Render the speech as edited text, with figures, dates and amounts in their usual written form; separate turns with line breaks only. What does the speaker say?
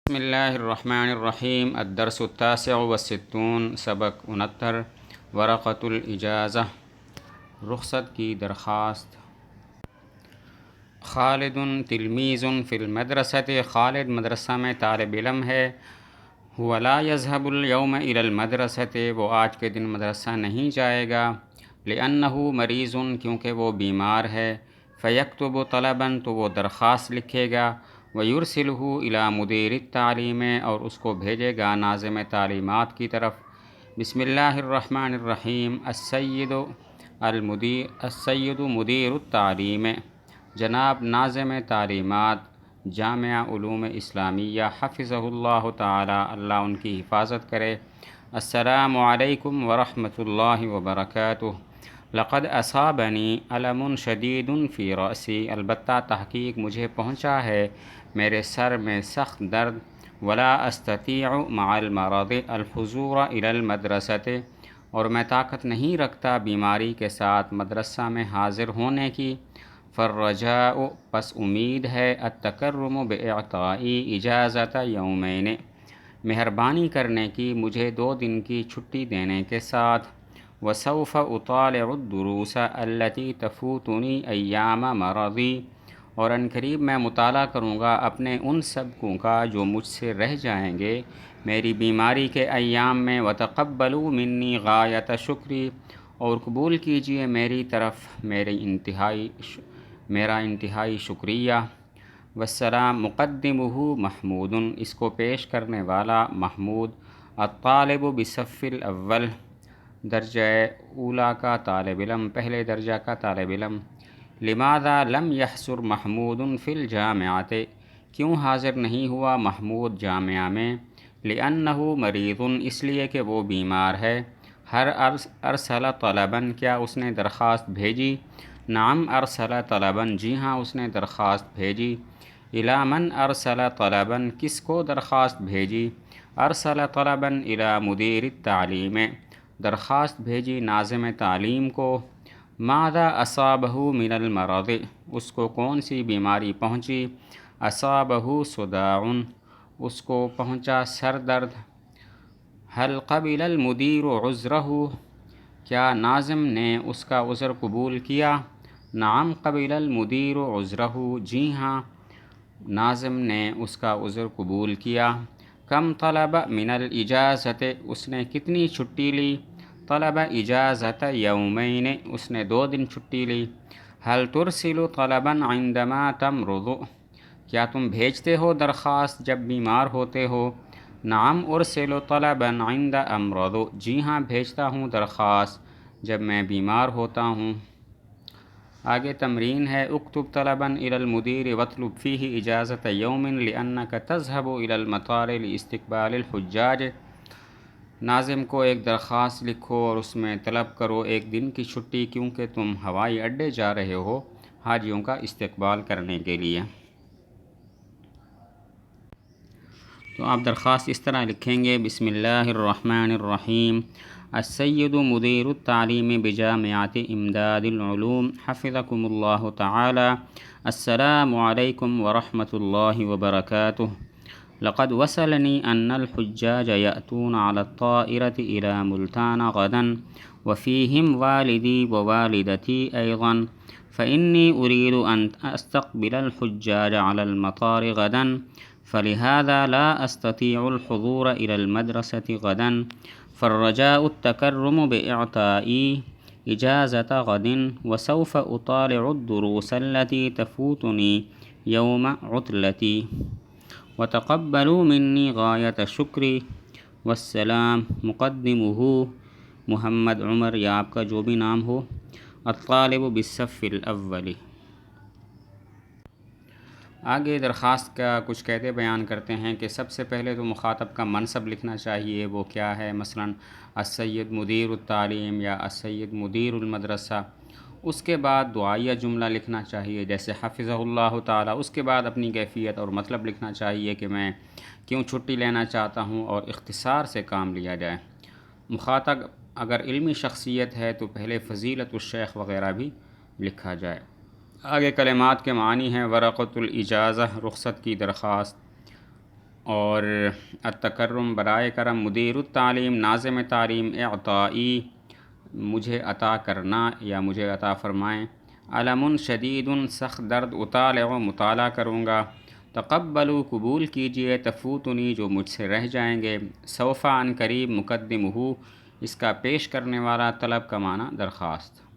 بسم اللہ الرحمن الرحیم الدرس التاسع والستون سبق 69 ورقۃ الاجازہ رخصت کی درخواست۔ خالد تلمیذ فی المدرسۃ، خالد مدرسہ میں طالب علم ہے۔ هو لا يذهب اليوم الى المدرسۃ، وہ آج کے دن مدرسہ نہیں جائے گا۔ لأنه مریض، کیونکہ وہ بیمار ہے۔ فیکتب طلبا، تو وہ درخواست لکھے گا۔ ویرسلہ الی مدیر التعلیم، اور اس کو بھیجے گا ناظم تعلیمات کی طرف۔ بسم اللہ الرحمن الرحیم۔ السید مدیر التعلیم، جناب ناظم تعلیمات جامعہ علوم اسلامیہ، حفظہ اللہ تعالی، اللہ ان کی حفاظت کرے۔ السلام علیکم ورحمۃ اللہ وبرکاتہ۔ لقد اصابنی الم شدید فی رأسی، البتہ تحقیق مجھے پہنچا ہے میرے سر میں سخت درد۔ ولا استطیع مع المرض الحضور الی المدرسۃ، اور میں طاقت نہیں رکھتا بیماری کے ساتھ مدرسہ میں حاضر ہونے کی۔ فالرجاء، پس امید ہے، التکرم باعطائی اجازت یومین، مہربانی کرنے کی مجھے 2 دن کی چھٹی دینے کے ساتھ۔ وسوف اطالع الدروس التي تفوتنی ایام مرضی، اور عنقریب میں مطالعہ کروں گا اپنے ان سبقوں کا جو مجھ سے رہ جائیں گے میری بیماری کے ایام میں۔ وتقبلوا منی غایۃ شکری، اور قبول کیجئے میری طرف میرا انتہائی شکریہ۔ والسلام مقدمہ محمود، اس کو پیش کرنے والا محمود۔ الطالب بصف الاول، درجہ اولا کا طالب علم، پہلے درجہ کا طالب علم۔ لماذا لم يحضر محمود فی الجامعۃ، کیوں حاضر نہیں ہوا محمود جامعہ میں؟ لأنہ مریض، اس لیے کہ وہ بیمار ہے۔ ہر ارسل طلبا، کیا اس نے درخواست بھیجی؟ نعم ارسل طلبا، جی ہاں اس نے درخواست بھیجی۔ الی من ارسل طلبا، کس کو درخواست بھیجی؟ ارسل طلبا الی مدیر التعلیم، درخواست بھیجی ناظم تعلیم کو۔ ماذا اصابہ من المرض، اس کو کون سی بیماری پہنچی؟ اصابہ صداع، اس کو پہنچا سر درد۔ هل قبل المدیر عذرہ، کیا ناظم نے اس کا عذر قبول کیا؟ نعم قبل المدیر عذرہ، جی ہاں ناظم نے اس کا عذر قبول کیا۔ کم طلب من الاجازت، اس نے کتنی چھٹی لی؟ طلب اجازت یومین، اس نے 2 دن چھٹی لی۔ هل ترسل طلبا عندما تمرض، کیا تم بھیجتے ہو درخواست جب بیمار ہوتے ہو؟ نعم ارسل طلبا عند امرض، جی ہاں بھیجتا ہوں درخواست جب میں بیمار ہوتا ہوں۔ آگے تمرین ہے۔ اکتب طلبا الی المدیر واطلب فیہ اجازت یوم لأنک تذهب الی المطار لاستقبال الحجاج، ناظم کو ایک درخواست لکھو اور اس میں طلب کرو 1 دن کی چھٹی، کیونکہ تم ہوائی اڈے جا رہے ہو حاجیوں کا استقبال کرنے کے لیے۔ تو آپ درخواست اس طرح لکھیں گے۔ بسم اللہ الرحمن الرحیم۔ السید مدیر التعلیم بجامعۃ امداد العلوم، حفظکم اللہ تعالی۔ السلام علیکم ورحمۃ اللہ وبرکاتہ۔ لقد وصلني أن الحجاج يأتون على الطائرة إلى ملتان غدا، وفيهم والدي ووالدتي أيضا، فإني أريد أن أستقبل الحجاج على المطار غدا، فلهذا لا أستطيع الحضور إلى المدرسة غدا، فالرجاء التكرم بإعطائي إجازة غد، وسوف أطالع الدروس التي تفوتني يوم عطلتي، وتقبلوا منی غایت شکری۔ والسلام مقدمہ محمد عمر، یا آپ کا جو بھی نام ہو۔ الطالب بالصف الاول۔ آگے درخواست کا کچھ قیدے بیان کرتے ہیں کہ سب سے پہلے تو مخاطب کا منصب لکھنا چاہیے، وہ کیا ہے، مثلا السید مدیر التعلیم یا السید مدیر المدرسہ۔ اس کے بعد دعائیہ جملہ لکھنا چاہیے جیسے حفظہ اللہ تعالی۔ اس کے بعد اپنی کیفیت اور مطلب لکھنا چاہیے کہ میں کیوں چھٹی لینا چاہتا ہوں، اور اختصار سے کام لیا جائے۔ مخاطب اگر علمی شخصیت ہے تو پہلے فضیلت الشیخ وغیرہ بھی لکھا جائے۔ آگے کلمات کے معنی ہیں۔ ورقۃ الاجازہ، رخصت کی درخواست، اور التکرم برائے کرم، مدیر التعلیم ناظم تعلیم، اعطائی مجھے عطا کرنا یا مجھے عطا فرمائیں، علم شدید سخت درد، اطالع مطالعہ کروں گا، تقبلوا قبول کیجئے، تفوتنی جو مجھ سے رہ جائیں گے، سوف عن قریب مقدمہ اس کا پیش کرنے والا، طلب کا معنی درخواست۔